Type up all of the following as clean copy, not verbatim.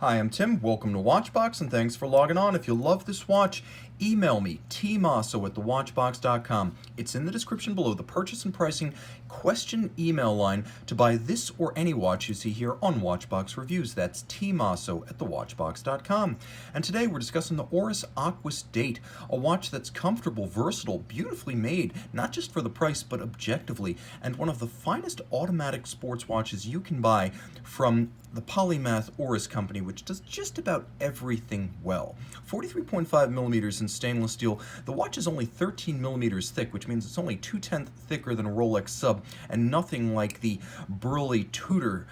Hi, I'm Tim. Welcome to Watchbox, and thanks for logging on. If you love this watch, email me, tmosso at thewatchbox.com. It's in the description below, the purchase and pricing question email line to buy this or any watch you see here on Watchbox Reviews. That's tmosso at thewatchbox.com. And today we're discussing the Oris Aquis Date, a watch that's comfortable, versatile, beautifully made, not just for the price, but objectively, and one of the finest automatic sports watches you can buy from the polymath Oris company, which does just about everything well. 43.5 millimeters in stainless steel. The watch is only 13 millimeters thick, which means it's only 2/10 thicker than a Rolex sub, and nothing like the burly Tudor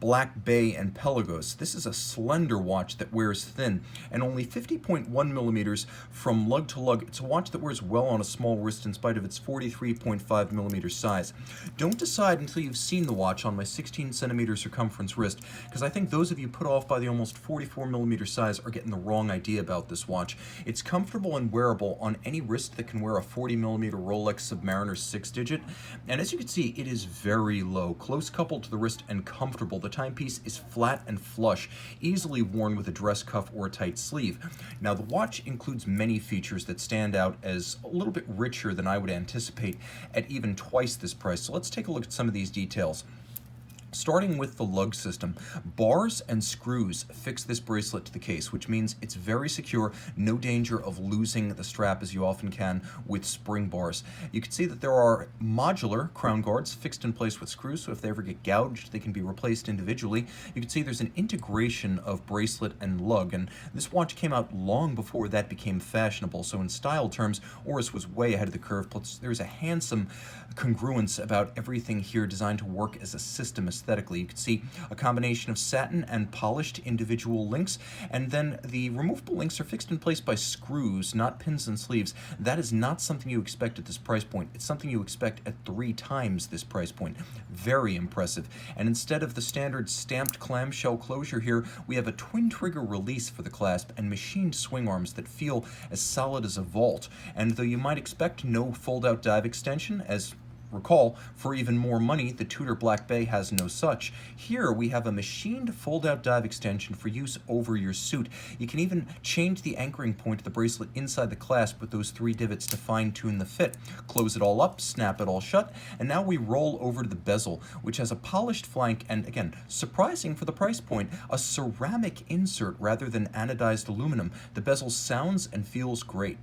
Black Bay and Pelagos. This is a slender watch that wears thin, and only 50.1 millimeters from lug to lug. It's a watch that wears well on a small wrist in spite of its 43.5 millimeter size. Don't decide until you've seen the watch on my 16 centimeter circumference wrist, because I think those of you put off by the almost 44 millimeter size are getting the wrong idea about this watch. It's comfortable and wearable on any wrist that can wear a 40 millimeter Rolex Submariner 6-digit, and as you can see, it is very low, close coupled to the wrist and comfortable. The timepiece is flat and flush, easily worn with a dress cuff or a tight sleeve. Now, the watch includes many features that stand out as a little bit richer than I would anticipate at even twice this price. So let's take a look at some of these details. Starting with the lug system, bars and screws fix this bracelet to the case, which means it's very secure, no danger of losing the strap as you often can with spring bars. You can see that there are modular crown guards fixed in place with screws, so if they ever get gouged, they can be replaced individually. You can see there's an integration of bracelet and lug, and this watch came out long before that became fashionable, so in style terms, Oris was way ahead of the curve, plus there's a handsome congruence about everything here designed to work as a system aesthetically. You can see a combination of satin and polished individual links, and then the removable links are fixed in place by screws, not pins and sleeves. That is not something you expect at this price point. It's something you expect at 3 times this price point. Very impressive. And instead of the standard stamped clamshell closure here, we have a twin trigger release for the clasp and machined swing arms that feel as solid as a vault. And though you might expect no fold-out dive extension, as recall, for even more money, the Tudor Black Bay has no such. Here we have a machined fold-out dive extension for use over your suit. You can even change the anchoring point of the bracelet inside the clasp with those 3 divots to fine-tune the fit. Close it all up, snap it all shut, and now we roll over to the bezel, which has a polished flank and, again, surprising for the price point, a ceramic insert rather than anodized aluminum. The bezel sounds and feels great.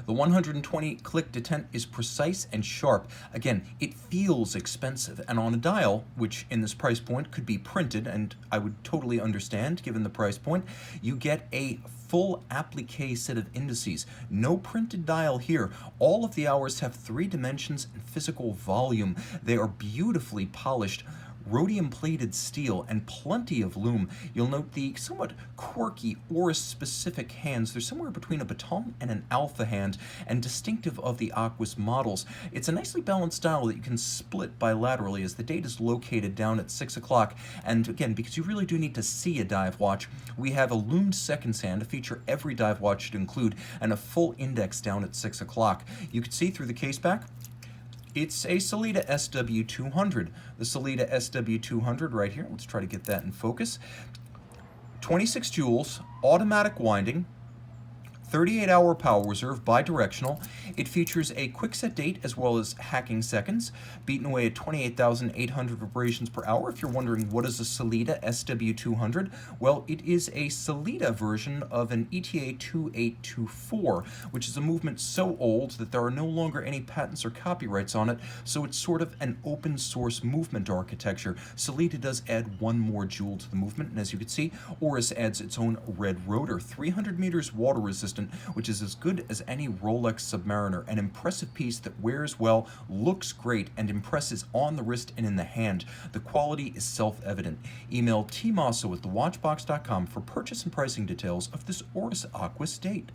The 120-click detent is precise and sharp. Again, it feels expensive, and on a dial, which in this price point could be printed, and I would totally understand given the price point, you get a full applique set of indices. No printed dial here. All of the hours have 3 dimensions and physical volume. They are beautifully polished rhodium-plated steel and plenty of lume. You'll note the somewhat quirky Oris-specific hands. They're somewhere between a baton and an alpha hand, and distinctive of the Aquis models. It's a nicely balanced dial that you can split bilaterally, as the date is located down at 6 o'clock. And again, because you really do need to see a dive watch, we have a lumed seconds hand, a feature every dive watch should include, and a full index down at 6 o'clock. You can see through the case back, it's a Sellita SW200. The Sellita SW200 right here, let's try to get that in focus. 26 joules, automatic winding, 38-hour power reserve, bidirectional. It features a quick-set date as well as hacking seconds, beaten away at 28,800 vibrations per hour. If you're wondering what is a Sellita SW200, well, it is a Sellita version of an ETA 2824, which is a movement so old that there are no longer any patents or copyrights on it, so it's sort of an open-source movement architecture. Sellita does add 1 more joule to the movement, and as you can see, Oris adds its own red rotor, 300 meters water resistant, which is as good as any Rolex Submariner, an impressive piece that wears well, looks great, and impresses on the wrist and in the hand. The quality is self-evident. Email tmosso at thewatchbox.com for purchase and pricing details of this Oris Aquis Date.